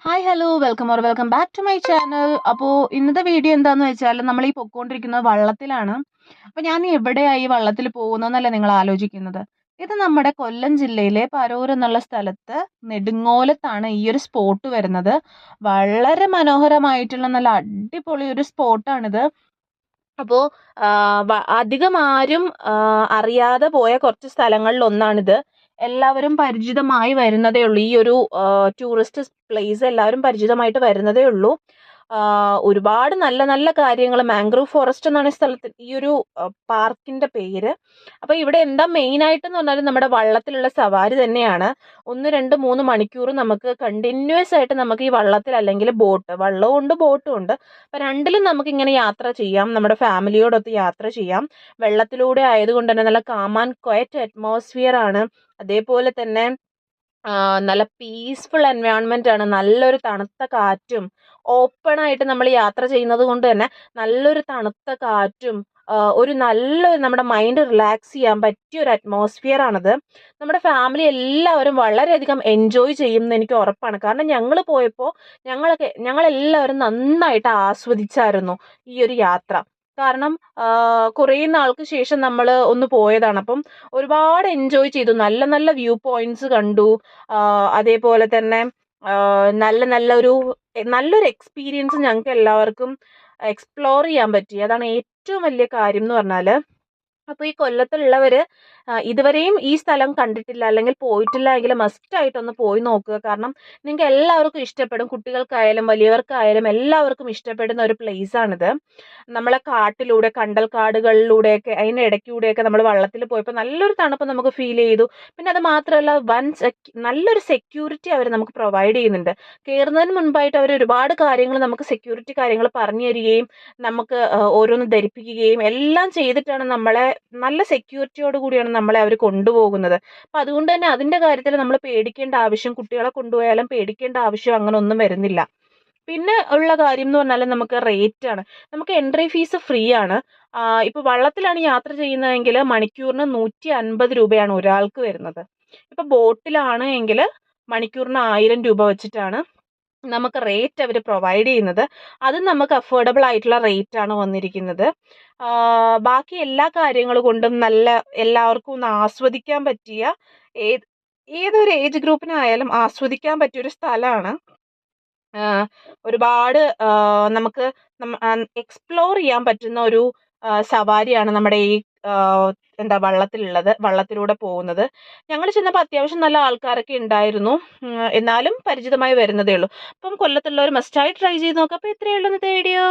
Hi hello welcome back to my channel. അപ്പോൾ ഇന്നത്തെ video എന്താണെന്ന് വെച്ചാൽ നമ്മൾ ഈ പൊയ്ക്കൊണ്ടിരിക്കുന്നത് വള്ളത്തിലാണ്. അപ്പോൾ ഞാൻ എവിടെയായി വള്ളത്തിൽ പോകുന്നതെന്നല്ല നിങ്ങൾ ആലോചിക്കുന്നത്. ഇത് നമ്മുടെ കൊല്ലം ജില്ലയിലെ പരൂർ എന്നുള്ള സ്ഥലത്ത് നെടുങ്ങോലത്താണ് ഈ ഒരു സ്പോട്ട് വരുന്നത്. വളരെ മനോഹരമായിട്ടുള്ള നല്ല അടിപൊളി ഒരു സ്പോട്ടാണിത്. അപ്പോൾ അധികം ആരും അറിയാതെ പോയ കുറച്ച് സ്ഥലങ്ങളിൽ ഒന്നാണിത്. എല്ലാവരും പരിചിതമായി വരുന്നതേ ഉള്ളൂ. ഈ ഒരു ടൂറിസ്റ്റ് പ്ലേസ് എല്ലാവരും പരിചിതമായിട്ട് വരുന്നതേ ഉള്ളൂ. ഒരുപാട് നല്ല നല്ല കാര്യങ്ങൾ, മാംഗ്രൂവ് ഫോറസ്റ്റ് എന്നാണ് ഈ ഒരു പാർക്കിന്റെ പേര്. അപ്പോൾ ഇവിടെ എന്താ മെയിൻ ആയിട്ടെന്ന് പറഞ്ഞാൽ നമ്മുടെ വള്ളത്തിലുള്ള സവാരി തന്നെയാണ്. 1, 2, 3 മണിക്കൂർ നമുക്ക് കണ്ടിന്യൂസ് ആയിട്ട് നമുക്ക് ഈ വള്ളത്തിൽ അല്ലെങ്കിൽ വള്ളവും ഉണ്ട് ബോട്ടും ഉണ്ട്. അപ്പോൾ രണ്ടിലും നമുക്ക് ഇങ്ങനെ യാത്ര ചെയ്യാം, നമ്മുടെ ഫാമിലിയോടൊത്ത് യാത്ര ചെയ്യാം. വെള്ളത്തിലൂടെ ആയതുകൊണ്ട് തന്നെ നല്ല കാം ആൻഡ് ക്വയറ്റ് അറ്റ്മോസ്ഫിയർ ആണ്. അതേപോലെ തന്നെ നല്ല പീസ്ഫുൾ എൻവയോൺമെന്റ് ആണ്. നല്ലൊരു തണുത്ത കാറ്റും ഓപ്പൺ ആയിട്ട് നമ്മൾ യാത്ര ചെയ്യുന്നത് കൊണ്ട് തന്നെ നല്ലൊരു തണുത്ത കാറ്റും ഒരു നല്ലൊരു നമ്മുടെ മൈൻഡ് റിലാക്സ് ചെയ്യാൻ പറ്റിയ ഒരു അറ്റ്മോസ്ഫിയർ ആണത്. നമ്മുടെ ഫാമിലി എല്ലാവരും വളരെയധികം എൻജോയ് ചെയ്യും എന്ന് എനിക്ക് ഉറപ്പാണ്. കാരണം ഞങ്ങൾ പോയപ്പോൾ ഞങ്ങളെല്ലാവരും നന്നായിട്ട് ആസ്വദിച്ചായിരുന്നു ഈ ഒരു യാത്ര. കാരണം കുറേ നാൾക്ക് ശേഷം നമ്മൾ ഒന്ന് പോയതാണ്. അപ്പം ഒരുപാട് എൻജോയ് ചെയ്തു. നല്ല നല്ല വ്യൂ പോയിന്റ്സ് കണ്ടു. അതേപോലെ തന്നെ നല്ലൊരു എക്സ്പീരിയൻസ് ഞങ്ങൾക്ക് എല്ലാവർക്കും എക്സ്പ്ലോർ ചെയ്യാൻ പറ്റി. അതാണ് ഏറ്റവും വലിയ കാര്യം എന്ന് പറഞ്ഞാൽ. അപ്പോൾ ഈ കൊല്ലത്തുള്ളവർ ഇതുവരെയും ഈ സ്ഥലം കണ്ടിട്ടില്ല അല്ലെങ്കിൽ പോയിട്ടില്ല എങ്കിൽ മസ്റ്റ് ആയിട്ടൊന്ന് പോയി നോക്കുക. കാരണം നിങ്ങൾക്ക് എല്ലാവർക്കും ഇഷ്ടപ്പെടും. കുട്ടികൾക്കായാലും വലിയവർക്കായാലും എല്ലാവർക്കും ഇഷ്ടപ്പെടുന്ന ഒരു പ്ലേസ് ആണിത്. നമ്മളെ കാട്ടിലൂടെ കണ്ടൽ കാടുകളിലൂടെയൊക്കെ അതിനിടയ്ക്കൂടെയൊക്കെ നമ്മൾ വള്ളത്തിൽ പോയപ്പോൾ നല്ലൊരു തണുപ്പ് നമുക്ക് ഫീൽ ചെയ്തു. പിന്നെ അത് മാത്രമല്ല നല്ലൊരു സെക്യൂരിറ്റി അവർ നമുക്ക് പ്രൊവൈഡ് ചെയ്യുന്നുണ്ട്. കയറുന്നതിന് മുൻപായിട്ട് അവർ ഒരുപാട് കാര്യങ്ങൾ നമുക്ക് സെക്യൂരിറ്റി കാര്യങ്ങൾ പറഞ്ഞു തരികയും നമുക്ക് ഓരോന്ന് ധരിപ്പിക്കുകയും എല്ലാം ചെയ്തിട്ടാണ് നമ്മളെ നല്ല സെക്യൂരിറ്റിയോട് കൂടിയാണ് നമ്മളെ അവർ കൊണ്ടുപോകുന്നത്. അപ്പം അതുകൊണ്ട് തന്നെ അതിൻ്റെ കാര്യത്തിൽ നമ്മൾ പേടിക്കേണ്ട ആവശ്യം, കുട്ടികളെ കൊണ്ടുപോയാലും പേടിക്കേണ്ട ആവശ്യം അങ്ങനെ ഒന്നും വരുന്നില്ല. പിന്നെ ഉള്ള കാര്യം എന്ന് പറഞ്ഞാൽ നമുക്ക് റേറ്റ് ആണ്. നമുക്ക് എൻട്രി ഫീസ് ഫ്രീ ആണ്. ഇപ്പോൾ വള്ളത്തിലാണ് യാത്ര ചെയ്യുന്നതെങ്കിൽ മണിക്കൂറിന് 150 രൂപയാണ് ഒരാൾക്ക് വരുന്നത്. ഇപ്പോൾ ബോട്ടിലാണ് എങ്കിൽ മണിക്കൂറിന് 1000 രൂപ വെച്ചിട്ടാണ് നമുക്ക് റേറ്റ് അവർ പ്രൊവൈഡ് ചെയ്യുന്നത്. അത് നമുക്ക് അഫോർഡബിൾ ആയിട്ടുള്ള റേറ്റ് ആണ് വന്നിരിക്കുന്നത്. ബാക്കി എല്ലാ കാര്യങ്ങൾ കൊണ്ടും എല്ലാവർക്കും ഒന്ന് ആസ്വദിക്കാൻ പറ്റിയ ഏതൊരു ഏജ് ഗ്രൂപ്പിനായാലും ആസ്വദിക്കാൻ പറ്റിയൊരു സ്ഥലമാണ്. ഒരുപാട് നമുക്ക് എക്സ്പ്ലോർ ചെയ്യാൻ പറ്റുന്ന ഒരു സവാരിയാണ് നമ്മുടെ ഈ വള്ളത്തിലൂടെ പോകുന്നത്. ഞങ്ങൾ ചെന്നപ്പോൾ അത്യാവശ്യം നല്ല ആൾക്കാരൊക്കെ ഉണ്ടായിരുന്നു. എന്നാലും പരിചിതമായി വരുന്നതേ ഉള്ളൂ. അപ്പം കൊല്ലത്തുള്ളവർ മസ്റ്റായി ട്രൈ ചെയ്ത് നോക്കാം. അപ്പോൾ ഇത്രയേ ഉള്ളൂ ഇന്നത്തെ വീഡിയോ.